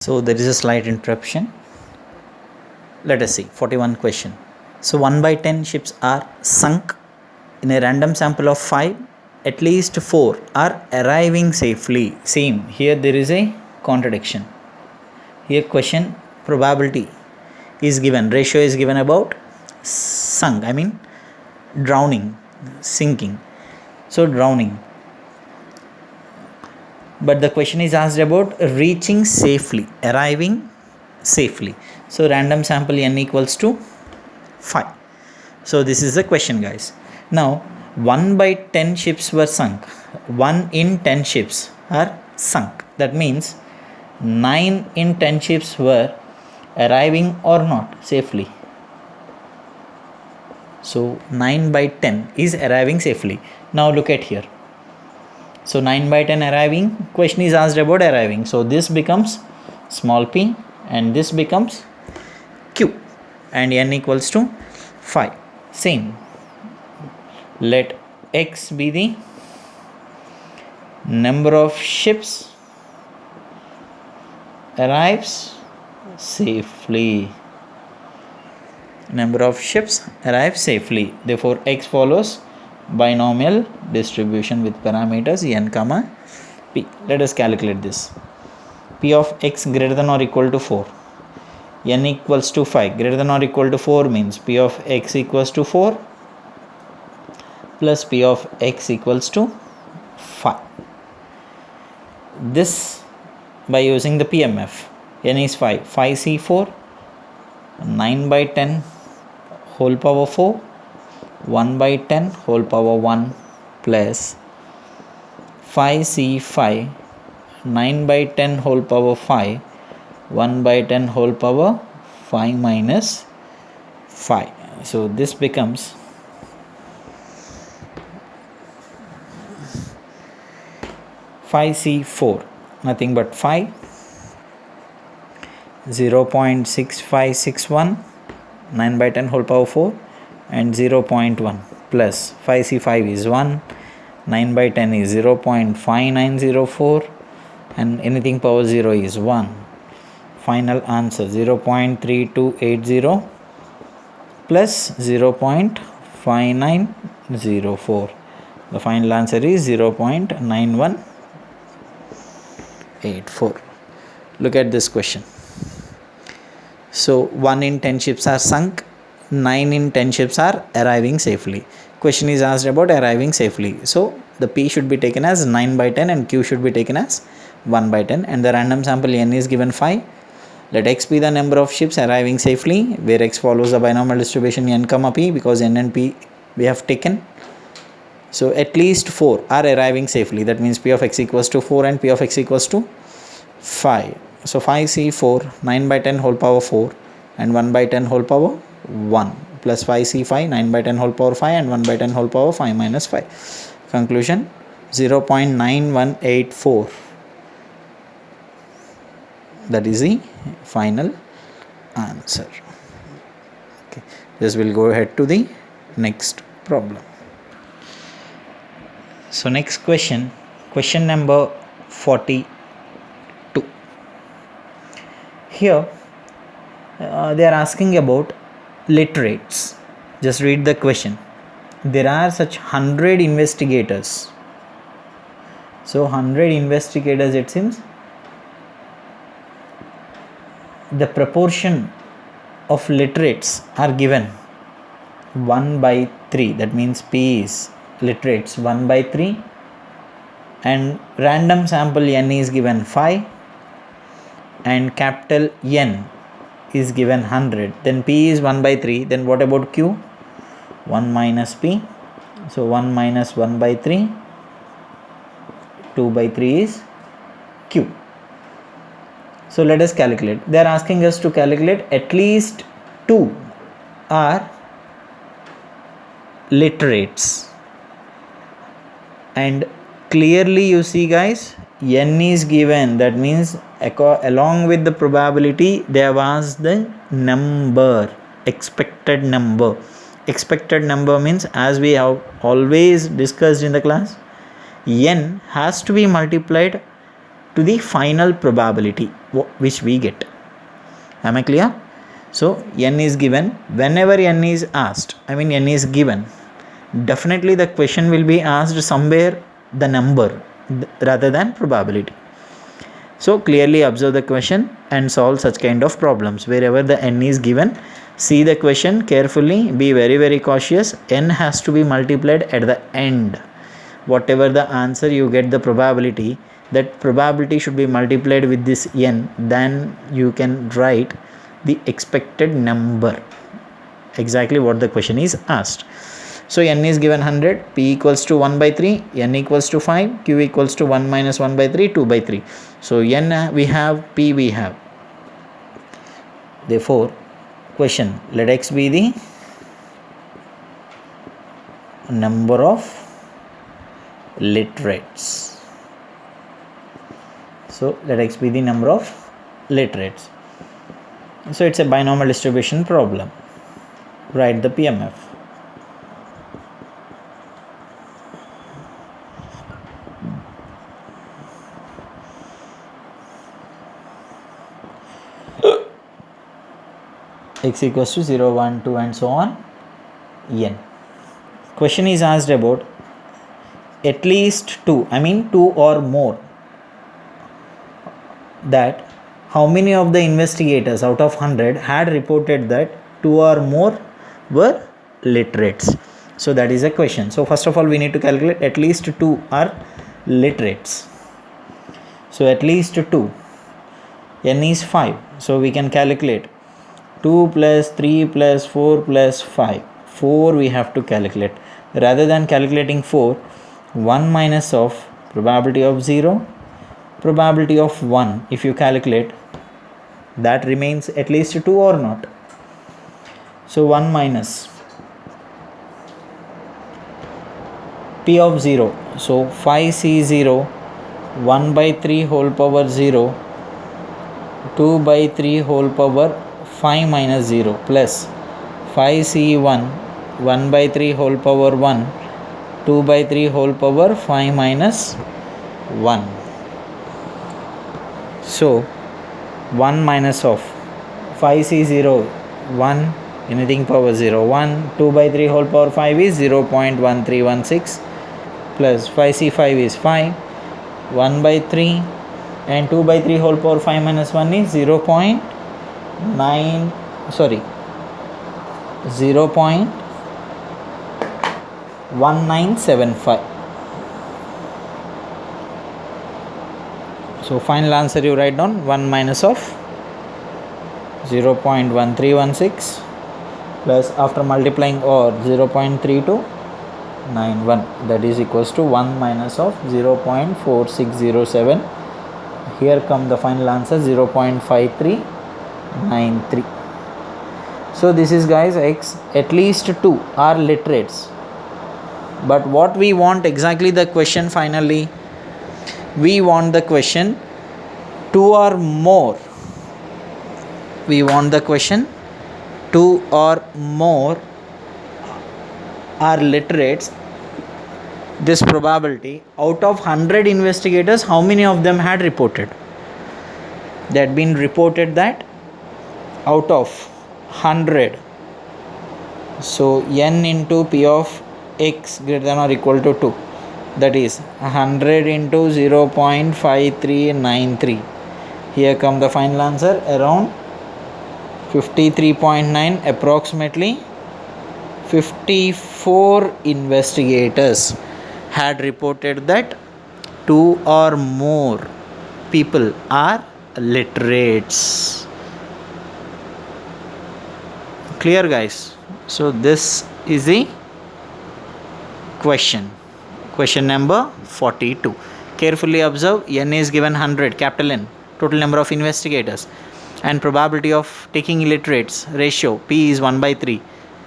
So there is a slight interruption. Let us see 41 question. So 1 by 10 ships are sunk. In a random sample of 5, at least 4 are arriving safely. Same, here there is a contradiction. Here question probability is given, ratio is given about sunk, drowning, sinking. So drowning. But the question is asked about reaching safely, arriving safely. So random sample n equals to 5. So this is the question, guys. Now 1 by 10 ships were sunk. 1 in 10 ships are sunk. That means 9 in 10 ships were arriving or not safely. So 9 by 10 is arriving safely. Now look at here. So 9 by 10 arriving, question is asked about arriving. So this becomes small p and this becomes q and n equals to 5. Same. Let x be the number of ships arrives safely. Number of ships arrive safely. Therefore x follows binomial distribution with parameters n comma p. Let us calculate this. P of x greater than or equal to 4, n equals to 5, greater than or equal to 4 means P of x equals to 4 plus P of x equals to 5. This by using the PMF, n is 5, 5c4, 9 by 10 whole power 4, 1 by 10 whole power 1 plus 5c5, 9 by 10 whole power 5, 1 by 10 whole power 5 minus 5. So this becomes 5c4, nothing but 5, 0.6561, 9 by 10 whole power 4 and 0.1 plus 5c5 is 1, 9 by 10 is 0.5904 and anything power 0 is 1. Final answer 0.3280 plus 0.5904. The final answer is 0.9184. Look at this question. So 1 in 10 ships are sunk, 9 in 10 ships are arriving safely. Question is asked about arriving safely. So the P should be taken as 9 by 10 and Q should be taken as 1 by 10 and the random sample n is given 5. Let x be the number of ships arriving safely, where x follows the binomial distribution n comma p because n and p we have taken. So at least 4 are arriving safely. That means P of x equals to 4 and P of x equals to 5. So 5c4, 9 by 10 whole power 4 and 1 by 10 whole power 1 plus 5c5, 9 by 10 whole power 5 and 1 by 10 whole power 5 minus 5. Conclusion 0.9184. That is the final answer. Okay, this will go ahead to the next problem. So next question number 42. Here they are asking about literates. Just read the question. There are such 100 investigators. So 100 investigators, it seems. The proportion of literates are given 1 by 3. That means P is literates 1 by 3 and random sample n is given 5 and capital N is given 100. Then P is 1 by 3. Then what about Q? 1 minus P. So 1 minus 1 by 3. 2 by 3 is Q. So let us calculate. They are asking us to calculate at least 2 are literates. And clearly you see, guys, n is given. That means along with the probability they have asked the number, expected number. Expected number means, as we have always discussed in the class, n has to be multiplied to the final probability. which we get. Am I clear? So n is given. Whenever n is asked, I mean n is given, definitely the question will be asked somewhere the number rather than probability. So clearly observe the question and solve such kind of problems. Wherever the n is given, see the question carefully, be very cautious. N has to be multiplied at the end. Whatever the answer you get the probability, that probability should be multiplied with this n, then you can write the expected number, exactly what the question is asked. So n is given 100, p equals to 1 by 3, n equals to 5, q equals to 1 minus 1 by 3, 2 by 3. So n we have, p we have. Therefore, question, let x be the number of literates. So let x be the number of literates. So it's a binomial distribution problem. Write the PMF. X equals to 0, 1, 2 and so on, n. Question is asked about at least 2, I mean 2 or more. That how many of the investigators out of 100 had reported that 2 or more were literates. So that is a question. So first of all we need to calculate at least 2 are literates. So at least 2, n is 5. So we can calculate 2 plus 3 plus 4 plus 5. 4 we have to calculate. Rather than calculating 4, 1 minus of probability of 0, probability of 1, if you calculate, that remains at least 2 or not. So 1 minus p of 0. So 5c0, 1 by 3 whole power 0, 2 by 3 whole power 5 minus 0 plus 5c1, 1 by 3 whole power 1, 2 by 3 whole power 5 minus 1. So 1 minus of 5c0, 1, anything power 0, 1, 2 by 3 whole power 5 is 0.1316 plus 5c5 is 5, 1 by 3 and 2 by 3 whole power 5 minus 1 is 0.1975. So final answer you write down 1 minus of 0.1316 plus after multiplying or 0.3291, that is equals to 1 minus of 0.4607. Here come the final answer 0.5393. So this is guys x, at least 2 are literates. But what we want exactly the question finally? We want the question 2 or more. We want the question 2 or more are literates. This probability out of 100 investigators, how many of them had reported? They had been reported that out of 100. So n into p of x greater than or equal to 2. That is 100 into 0.5393. Here come the final answer around 53.9, approximately 54 investigators had reported that 2 or more people are literates. Clear guys? So this is the question number 42. Carefully observe, n is given 100, capital N, total number of investigators, and probability of taking illiterates ratio p is 1 by 3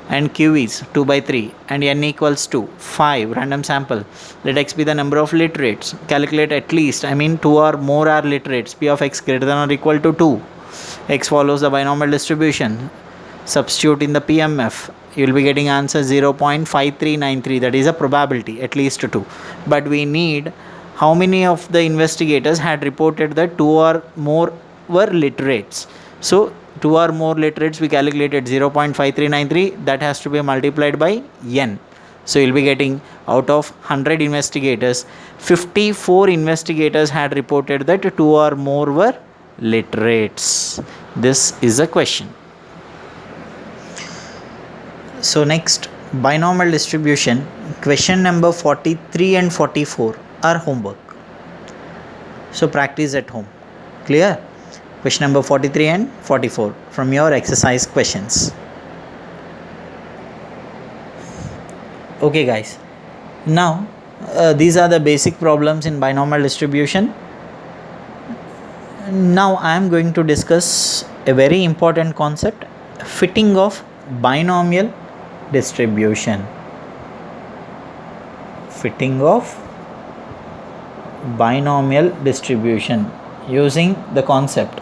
and q is 2 by 3 and n equals to 5, random sample. Let x be the number of literates. Calculate at least, I mean 2 or more are literates. P of x greater than or equal to 2. X follows the binomial distribution. Substitute in the PMF. You will be getting answer 0.5393. That is a probability, at least 2. But we need how many of the investigators had reported that 2 or more were literates. So 2 or more literates, we calculated 0.5393, that has to be multiplied by n. So you'll be getting, out of 100 investigators, 54 investigators had reported that 2 or more were literates. This is a question. So next, binomial distribution, question number 43 and 44 are homework. So practice at home. Clear? Question number 43 and 44 from your exercise questions. Okay guys, now these are the basic problems in binomial distribution. Now I am going to discuss a very important concept, fitting of binomial distribution. Fitting of binomial distribution using the concept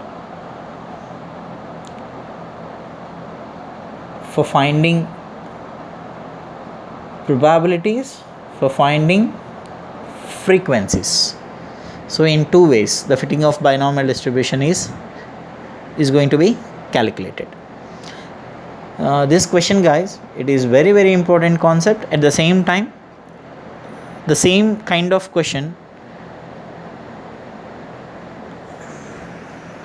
for finding probabilities, for finding frequencies. So in two ways the fitting of binomial distribution is going to be calculated. This question guys, it is very important concept. At the same time, the same kind of question